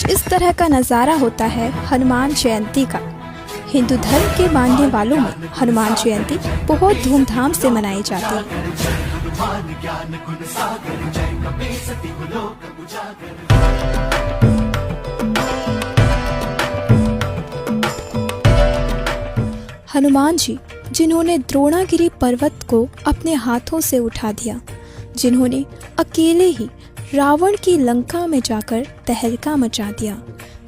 कुछ इस तरह का नज़ारा होता है हनुमान जयंती का। हिंदू धर्म के मानने वालों में हनुमान जयंती बहुत धूमधाम से मनाई जाती है। हनुमान जी जिन्होंने द्रोणागिरी पर्वत को अपने हाथों से उठा दिया, जिन्होंने अकेले ही रावण की लंका में जाकर तहलका मचा दिया,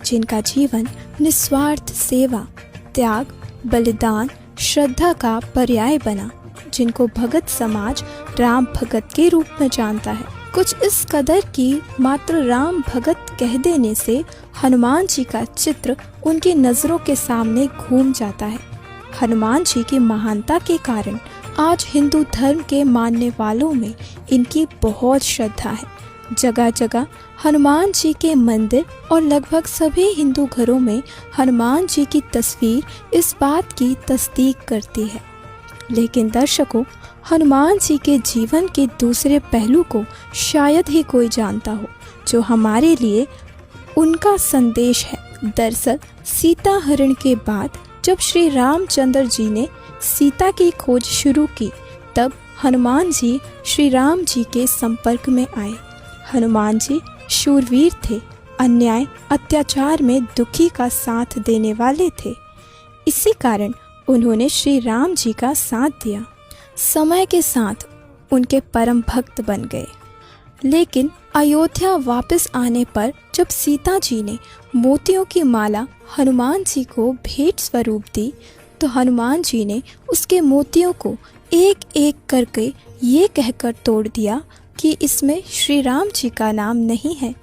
जिनका जीवन निस्वार्थ सेवा, त्याग, बलिदान, श्रद्धा का पर्याय बना, जिनको भगत समाज राम भगत के रूप में जानता है। कुछ इस कदर कि मात्र राम भगत कह देने से हनुमान जी का चित्र उनकी नज़रों के सामने घूम जाता है। हनुमान जी की महानता के कारण आज हिंदू धर्म के मानने वालों में इनकी बहुत श्रद्धा है। जगह जगह हनुमान जी के मंदिर और लगभग सभी हिंदू घरों में हनुमान जी की तस्वीर इस बात की तस्दीक करती है। लेकिन दर्शकों, हनुमान जी के जीवन के दूसरे पहलू को शायद ही कोई जानता हो, जो हमारे लिए उनका संदेश है। दरअसल सीता हरण के बाद जब श्री रामचंद्र जी ने सीता की खोज शुरू की, तब हनुमान जी श्री राम जी के संपर्क में आए। हनुमान जी शूरवीर थे, अन्याय अत्याचार में दुखी का साथ देने वाले थे। इसी कारण उन्होंने श्री राम जी का साथ दिया। समय के साथ उनके परम भक्त बन गए। लेकिन अयोध्या वापस आने पर जब सीता जी ने मोतियों की माला हनुमान जी को भेंट स्वरूप दी, तो हनुमान जी ने उसके मोतियों को एक एक करके ये कहकर तोड़ दिया कि इसमें श्री राम जी का नाम नहीं है,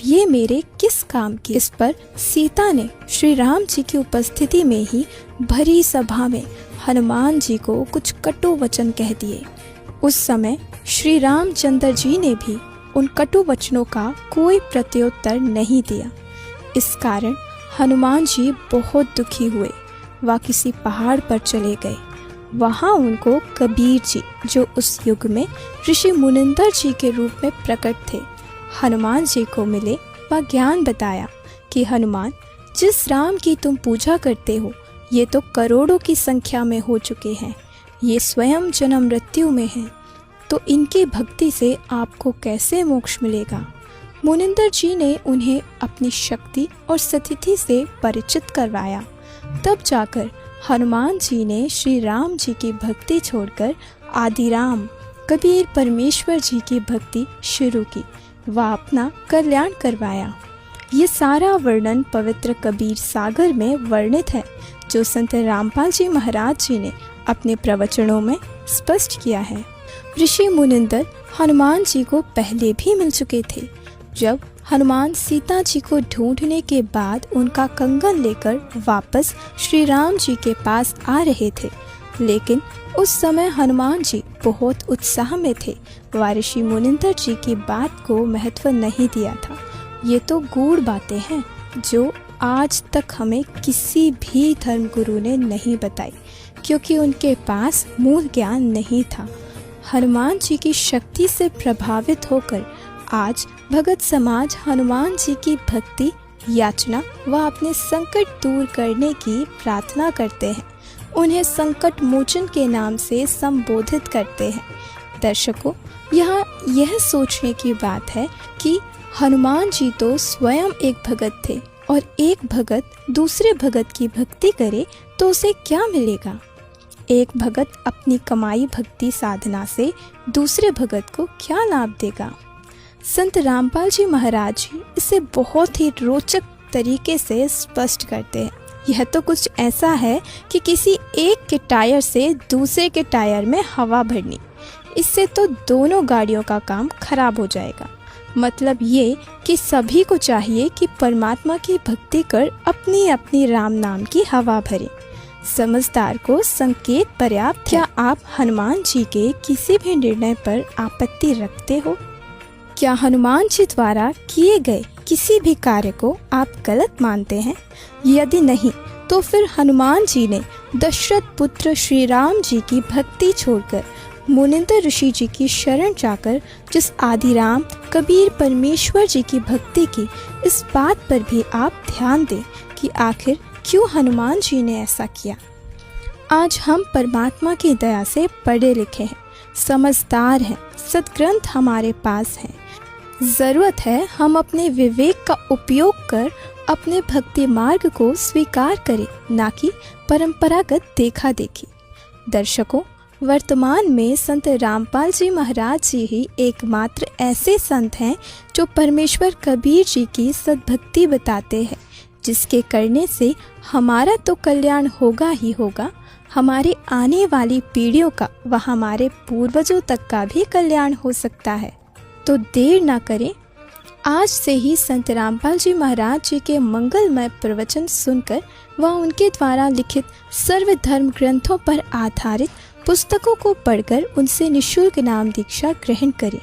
ये मेरे किस काम की। इस पर सीता ने श्री राम जी की उपस्थिति में ही भरी सभा में हनुमान जी को कुछ कटु वचन कह दिए। उस समय श्री रामचंद्र जी ने भी उन कटु वचनों का कोई प्रत्युत्तर नहीं दिया। इस कारण हनुमान जी बहुत दुखी हुए। वह किसी पहाड़ पर चले गए। वहाँ उनको कबीर जी, जो उस युग में ऋषि मुनिंदर जी के रूप में प्रकट थे, हनुमान जी को मिले। वह ज्ञान बताया कि हनुमान, जिस राम की तुम पूजा करते हो, ये तो करोड़ों की संख्या में हो चुके हैं। ये स्वयं जन्म मृत्यु में हैं, तो इनकी भक्ति से आपको कैसे मोक्ष मिलेगा। मुनिंदर जी ने उन्हें अपनी शक्ति और स्थिति से परिचित करवाया। तब जाकर हनुमान जी ने श्री राम जी की भक्ति छोड़कर आदिराम कबीर परमेश्वर जी की भक्ति शुरू की। वह अपना कल्याण करवाया। ये सारा वर्णन पवित्र कबीर सागर में वर्णित है, जो संत रामपाल जी महाराज जी ने अपने प्रवचनों में स्पष्ट किया है। ऋषि मुनिंदर हनुमान जी को पहले भी मिल चुके थे। जब हनुमान सीता जी को ढूंढने के बाद उनका कंगन लेकर वापस श्री राम जी के पास आ रहे थे, लेकिन उस समय हनुमान जी बहुत उत्साह में थे। वह ऋषि मुनिंदर जी की बात को महत्व नहीं दिया था। ये तो गूढ़ बातें हैं जो आज तक हमें किसी भी धर्मगुरु ने नहीं बताई, क्योंकि उनके पास मूल ज्ञान नहीं था। हनुमान जी की शक्ति से प्रभावित होकर आज भगत समाज हनुमान जी की भक्ति, याचना व अपने संकट दूर करने की प्रार्थना करते हैं। उन्हें संकट मोचन के नाम से संबोधित करते हैं। दर्शकों, यहाँ यह सोचने की बात है कि हनुमान जी तो स्वयं एक भगत थे, और एक भगत दूसरे भगत की भक्ति करे तो उसे क्या मिलेगा। एक भगत अपनी कमाई भक्ति साधना से दूसरे भगत को क्या लाभ देगा। संत रामपाल जी महाराज जी इसे बहुत ही रोचक तरीके से स्पष्ट करते हैं। यह तो कुछ ऐसा है कि किसी एक के टायर से दूसरे के टायर में हवा भरनी, इससे तो दोनों गाड़ियों का काम खराब हो जाएगा। मतलब ये कि सभी को चाहिए कि परमात्मा की भक्ति कर अपनी अपनी राम नाम की हवा भरें। समझदार को संकेत पर्याप्त। क्या आप हनुमान जी के किसी भी निर्णय पर आपत्ति रखते हो? क्या हनुमान जी द्वारा किए गए किसी भी कार्य को आप गलत मानते हैं? यदि नहीं, तो फिर हनुमान जी ने दशरथ पुत्र श्री राम जी की भक्ति छोड़कर मुनिंदर ऋषि जी की शरण जाकर जिस आदिराम कबीर परमेश्वर जी की भक्ति की, इस बात पर भी आप ध्यान दें कि आखिर क्यों हनुमान जी ने ऐसा किया। आज हम परमात्मा की दया से पढ़े लिखे हैं, समझदार हैं, सद्ग्रंथ हमारे पास हैं। ज़रूरत है हम अपने विवेक का उपयोग कर अपने भक्ति मार्ग को स्वीकार करें, ना कि परंपरागत देखा देखी। दर्शकों, वर्तमान में संत रामपाल जी महाराज जी ही एकमात्र ऐसे संत हैं जो परमेश्वर कबीर जी की सद्भक्ति बताते हैं, जिसके करने से हमारा तो कल्याण होगा ही होगा, हमारे आने वाली पीढ़ियों का व हमारे पूर्वजों तक का भी कल्याण हो सकता है। तो देर ना करें, आज से ही संत रामपाल जी महाराज जी के मंगलमय प्रवचन सुनकर व उनके द्वारा लिखित सर्वधर्म ग्रंथों पर आधारित पुस्तकों को पढ़कर उनसे निःशुल्क नाम दीक्षा ग्रहण करें।